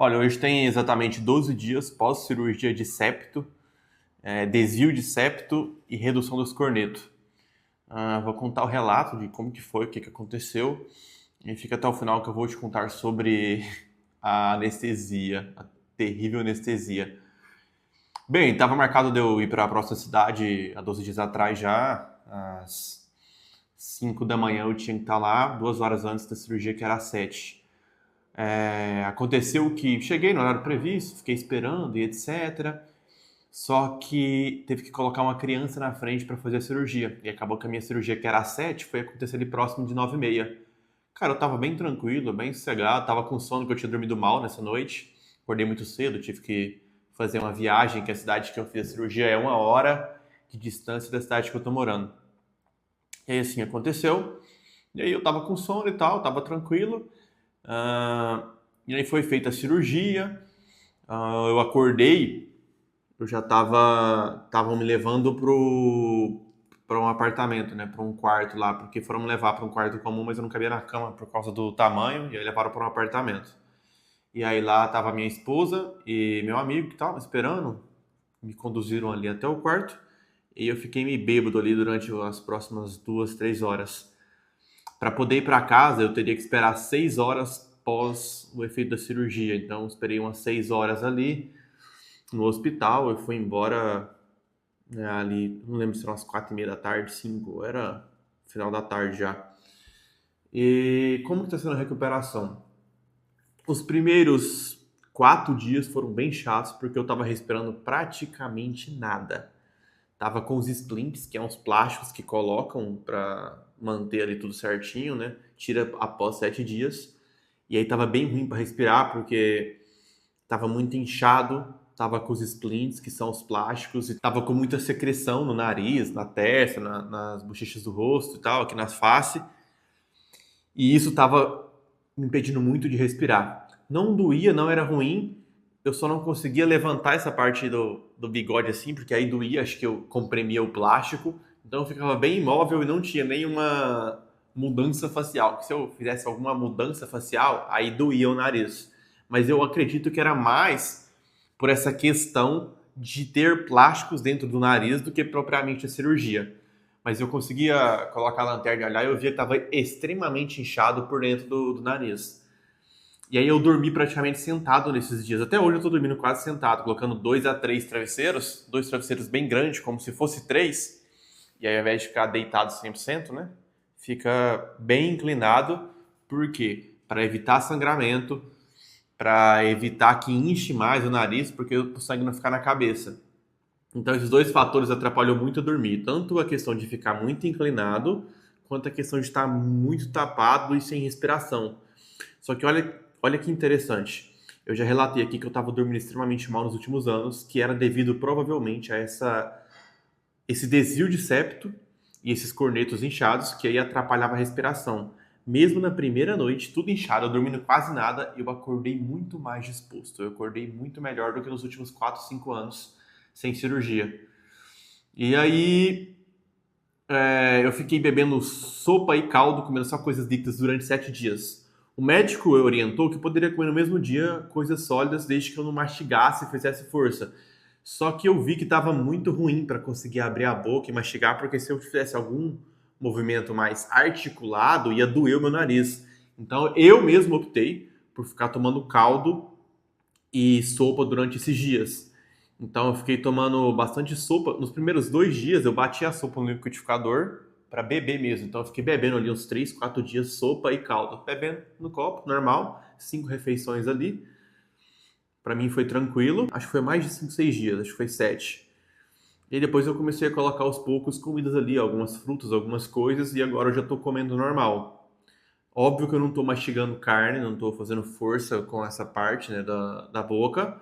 Olha, hoje tem exatamente 12 dias pós-cirurgia de septo, desvio de septo e redução dos cornetos. Vou contar o relato de como que foi, o que aconteceu, e fica até o final que eu vou te contar sobre a anestesia, a terrível anestesia. Bem, estava marcado de eu ir para a próxima cidade há 12 dias atrás já, às 5 da manhã eu tinha que estar lá, 2 horas antes da cirurgia, que era às 7. Aconteceu que cheguei no horário previsto, fiquei esperando e etc. Só que teve que colocar uma criança na frente para fazer a cirurgia. E acabou que a minha cirurgia, que era às 7, foi acontecer ali próximo de 9h30. Cara, eu tava bem tranquilo, bem sossegado, tava com sono que eu tinha dormido mal nessa noite. Acordei muito cedo, tive que fazer uma viagem, que a cidade que eu fiz a cirurgia é 1 hora de distância da cidade que eu tô morando. E aí assim aconteceu. E aí eu tava com sono e tal, tava tranquilo. E aí foi feita a cirurgia. Eu acordei, eu já estavam me levando para um apartamento, né, para um quarto lá, porque foram me levar para um quarto comum, mas eu não cabia na cama por causa do tamanho, e aí levaram para um apartamento. E aí lá tava minha esposa e meu amigo que estavam esperando, me conduziram ali até o quarto, e eu fiquei meio bêbado ali durante as próximas 2, 3 horas. Para poder ir para casa, eu teria que esperar 6 horas pós o efeito da cirurgia. Então, eu esperei umas 6 horas ali no hospital. Eu fui embora, né, ali, não lembro se eram umas 4h30 da tarde, 5, era final da tarde já. E como que está sendo a recuperação? Os primeiros 4 dias foram bem chatos porque eu estava respirando praticamente nada. Tava com os splints, que é uns plásticos que colocam para manter ali tudo certinho, né? Tira após 7 dias. E aí tava bem ruim para respirar, porque tava muito inchado, tava com os splints, que são os plásticos, e tava com muita secreção no nariz, na testa, nas bochechas do rosto e tal, aqui na face. E isso tava me impedindo muito de respirar. Não doía, não era ruim, eu só não conseguia levantar essa parte do bigode assim, porque aí doía, acho que eu comprimia o plástico, então eu ficava bem imóvel e não tinha nenhuma mudança facial. Se eu fizesse alguma mudança facial, aí doía o nariz. Mas eu acredito que era mais por essa questão de ter plásticos dentro do nariz do que propriamente a cirurgia. Mas eu conseguia colocar a lanterna e olhar e eu via que estava extremamente inchado por dentro do nariz. E aí eu dormi praticamente sentado nesses dias. Até hoje eu tô dormindo quase sentado, colocando 2 a 3 travesseiros, 2 travesseiros bem grandes, como se fosse 3. E aí ao invés de ficar deitado 100%, né? Fica bem inclinado. Por quê? Para evitar sangramento, para evitar que inche mais o nariz, porque o sangue não ficar na cabeça. Então esses dois fatores atrapalham muito a dormir. Tanto a questão de ficar muito inclinado, quanto a questão de estar muito tapado e sem respiração. Só que olha que interessante. Eu já relatei aqui que eu estava dormindo extremamente mal nos últimos anos, que era devido provavelmente a esse desvio de septo e esses cornetos inchados, que aí atrapalhava a respiração. Mesmo na primeira noite, tudo inchado, eu dormindo quase nada, eu acordei muito mais disposto. Eu acordei muito melhor do que nos últimos 4, 5 anos sem cirurgia. E aí eu fiquei bebendo sopa e caldo, comendo só coisas líquidas durante 7 dias. O médico orientou que eu poderia comer no mesmo dia coisas sólidas desde que eu não mastigasse e fizesse força. Só que eu vi que estava muito ruim para conseguir abrir a boca e mastigar, porque se eu fizesse algum movimento mais articulado, ia doer o meu nariz. Então eu mesmo optei por ficar tomando caldo e sopa durante esses dias. Então eu fiquei tomando bastante sopa. Nos primeiros 2 dias eu bati a sopa no liquidificador para beber mesmo. Então eu fiquei bebendo ali uns 3, 4 dias sopa e caldo. Bebendo no copo, normal, 5 refeições ali. Para mim foi tranquilo. Acho que foi mais de 5, 6 dias, acho que foi 7. E depois eu comecei a colocar aos poucos comidas ali, algumas frutas, algumas coisas, e agora eu já tô comendo normal. Óbvio que eu não tô mastigando carne, não tô fazendo força com essa parte, né, da boca.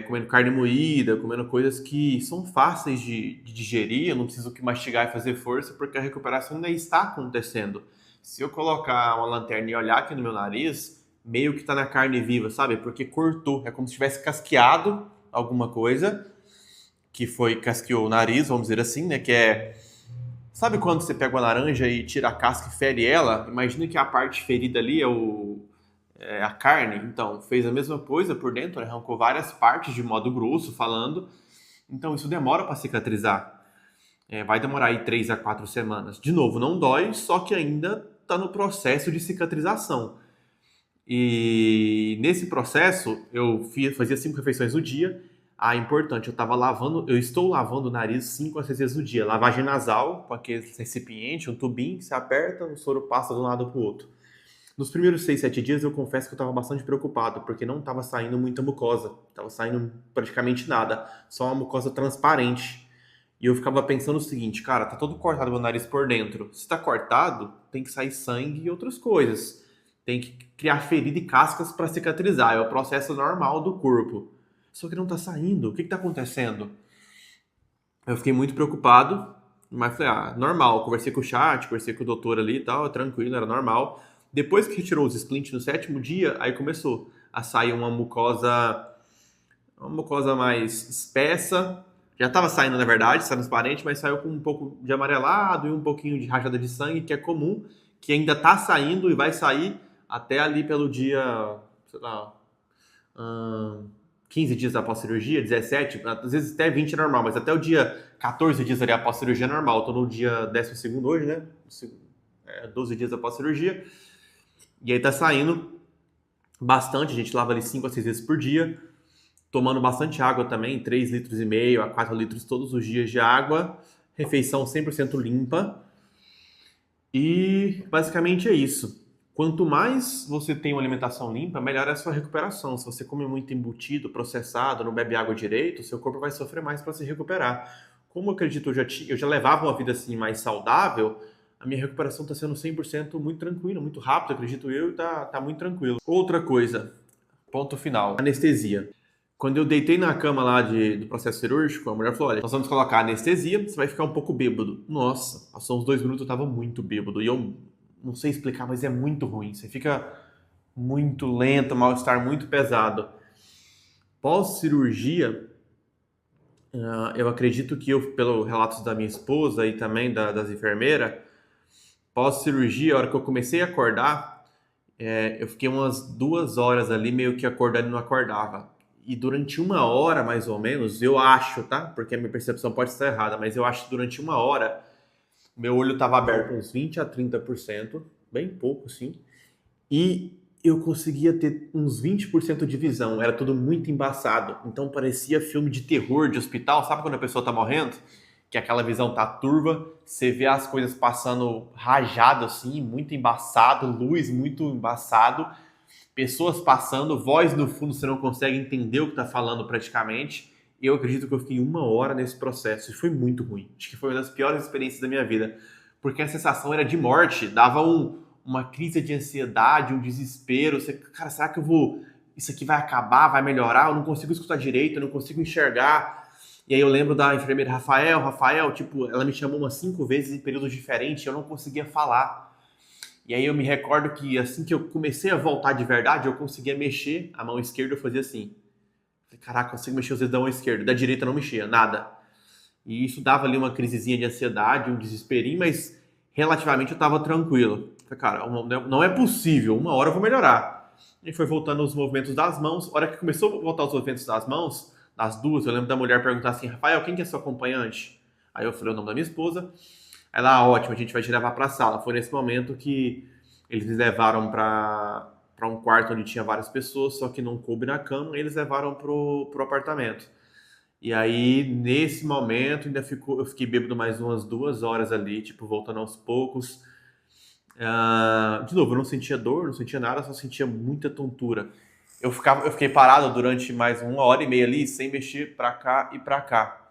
Comendo carne moída, comendo coisas que são fáceis de digerir, eu não preciso que mastigar e fazer força, porque a recuperação ainda está acontecendo. Se eu colocar uma lanterna e olhar aqui no meu nariz, meio que tá na carne viva, sabe? Porque cortou, é como se tivesse casqueado alguma coisa, que foi, casqueou o nariz, vamos dizer assim, né? Que é, sabe quando você pega uma laranja e tira a casca e fere ela? Imagina que a parte ferida ali a carne. Então, fez a mesma coisa por dentro, arrancou várias partes de modo grosso, falando. Então, isso demora para cicatrizar. Vai demorar aí 3 a 4 semanas. De novo, não dói, só que ainda está no processo de cicatrização. E nesse processo, fazia 5 refeições no dia. Importante, eu estou lavando o nariz 5 a 6 vezes no dia. Lavagem nasal, com aquele recipiente, um tubinho, você aperta, o soro passa de um lado para o outro. Nos primeiros 6, 7 dias, eu confesso que eu estava bastante preocupado, porque não estava saindo muita mucosa. Estava saindo praticamente nada, só uma mucosa transparente. E eu ficava pensando o seguinte, cara, tá todo cortado meu nariz por dentro. Se tá cortado, tem que sair sangue e outras coisas. Tem que criar ferida e cascas para cicatrizar. É o processo normal do corpo. Só que não tá saindo. O que tá acontecendo? Eu fiquei muito preocupado, mas falei, normal. Conversei com o chat, conversei com o doutor ali e tal, tranquilo, era normal. Depois que retirou os splints no 7º dia, aí começou a sair uma mucosa mais espessa. Já estava saindo, na verdade, transparente, mas saiu com um pouco de amarelado e um pouquinho de rajada de sangue, que é comum, que ainda está saindo e vai sair até ali pelo dia, sei lá, 15 dias após a cirurgia, 17, às vezes até 20 é normal, mas até o dia 14 dias ali após a cirurgia é normal. Estou no dia 12º hoje, né? 12 dias após a cirurgia. E aí tá saindo bastante, a gente lava ali 5 a 6 vezes por dia, tomando bastante água também, 3,5 litros a 4 litros todos os dias de água, refeição 100% limpa. E basicamente é isso. Quanto mais você tem uma alimentação limpa, melhor é a sua recuperação. Se você come muito embutido, processado, não bebe água direito, seu corpo vai sofrer mais para se recuperar. Como eu acredito, eu já levava uma vida assim mais saudável, a minha recuperação está sendo 100% muito tranquila, muito rápida, acredito eu, e tá muito tranquilo. Outra coisa, ponto final, anestesia. Quando eu deitei na cama lá do processo cirúrgico, a mulher falou, olha, nós vamos colocar anestesia, você vai ficar um pouco bêbado. Nossa, passou uns 2 minutos, eu tava muito bêbado. E eu não sei explicar, mas é muito ruim. Você fica muito lento, mal-estar muito pesado. Pós-cirurgia, eu acredito que pelo relatos da minha esposa e também das enfermeiras, pós-cirurgia, a hora que eu comecei a acordar, eu fiquei umas 2 horas ali meio que acordando e não acordava. E durante 1 hora, mais ou menos, eu acho, tá? Porque a minha percepção pode estar errada, mas eu acho que durante 1 hora, meu olho estava aberto uns 20 a 30%, bem pouco, sim. E eu conseguia ter uns 20% de visão. Era tudo muito embaçado. Então parecia filme de terror de hospital. Sabe quando a pessoa tá morrendo? Que aquela visão tá turva, você vê as coisas passando rajado assim, muito embaçado, luz muito embaçado, pessoas passando, voz no fundo, você não consegue entender o que tá falando praticamente. Eu acredito que eu fiquei 1 hora nesse processo e foi muito ruim. Acho que foi uma das piores experiências da minha vida, porque a sensação era de morte, dava uma crise de ansiedade, um desespero. Você, cara, será que isso aqui vai acabar, vai melhorar? Eu não consigo escutar direito, eu não consigo enxergar. E aí eu lembro da enfermeira Rafael, tipo, ela me chamou umas 5 vezes em períodos diferentes, eu não conseguia falar. E aí eu me recordo que assim que eu comecei a voltar de verdade, eu conseguia mexer a mão esquerda, eu fazia assim. Falei, caraca, eu consigo mexer os dedos da mão esquerda, da direita eu não mexia, nada. E isso dava ali uma crisezinha de ansiedade, um desesperinho, mas relativamente eu tava tranquilo. Falei, cara, não é possível, 1 hora eu vou melhorar. E foi voltando os movimentos das mãos. A hora que começou a voltar os movimentos das mãos, das duas, eu lembro da mulher perguntar assim, Rafael, quem que é seu acompanhante? Aí eu falei o nome da minha esposa. Ela, ótimo, a gente vai te levar para a sala. Foi nesse momento que eles me levaram para um quarto onde tinha várias pessoas, só que não coube na cama, e eles levaram pro apartamento. E aí, nesse momento, eu fiquei bêbado mais umas 2 horas ali, tipo, voltando aos poucos. De novo, eu não sentia dor, não sentia nada, só sentia muita tontura. Eu fiquei parado durante mais 1 hora e meia ali, sem mexer pra cá e pra cá.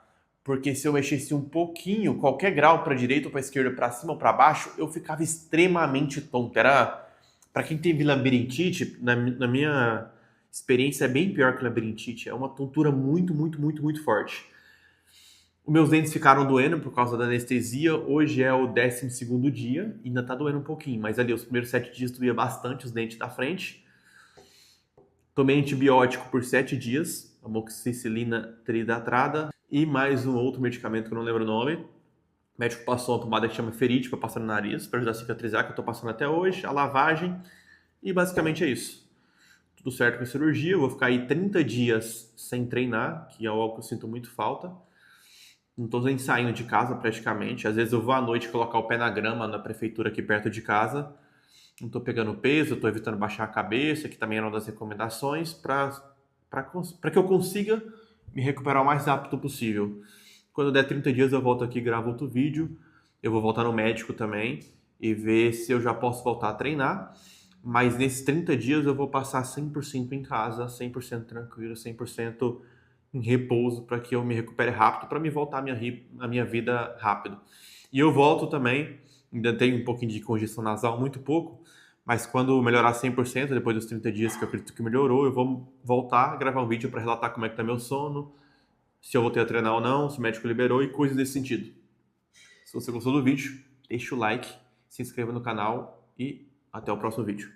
Porque se eu mexesse um pouquinho, qualquer grau pra direita ou pra esquerda, pra cima ou pra baixo, eu ficava extremamente tonto. Pra quem teve labirintite, na minha experiência é bem pior que labirintite. É uma tontura muito, muito, muito, muito forte. Os meus dentes ficaram doendo por causa da anestesia. Hoje é o 12º dia, ainda tá doendo um pouquinho, mas ali os primeiros 7 dias doía bastante os dentes da frente. Tomei antibiótico por 7 dias, amoxicilina tridatrada e mais um outro medicamento que eu não lembro o nome. O médico passou uma pomada que chama Ferite para passar no nariz, para ajudar a cicatrizar, que eu tô passando até hoje, a lavagem, e basicamente é isso. tudo certo com a cirurgia, eu vou ficar aí 30 dias sem treinar, que é algo que eu sinto muito falta. Não tô nem saindo de casa praticamente. Às vezes eu vou à noite colocar o pé na grama na prefeitura aqui perto de casa. Não tô pegando peso, tô evitando baixar a cabeça, que também era uma das recomendações, para que eu consiga me recuperar o mais rápido possível. Quando der 30 dias eu volto aqui e gravo outro vídeo. Eu vou voltar no médico também e ver se eu já posso voltar a treinar. Mas nesses 30 dias eu vou passar 100% em casa, 100% tranquilo, 100% em repouso para que eu me recupere rápido, para me voltar a minha vida rápido. E eu volto também, ainda tenho um pouquinho de congestão nasal, muito pouco, mas quando melhorar 100%, depois dos 30 dias que eu acredito que melhorou, eu vou voltar a gravar um vídeo para relatar como é que tá meu sono, se eu voltei a treinar ou não, se o médico liberou e coisas desse sentido. Se você gostou do vídeo, deixa o like, se inscreva no canal e até o próximo vídeo.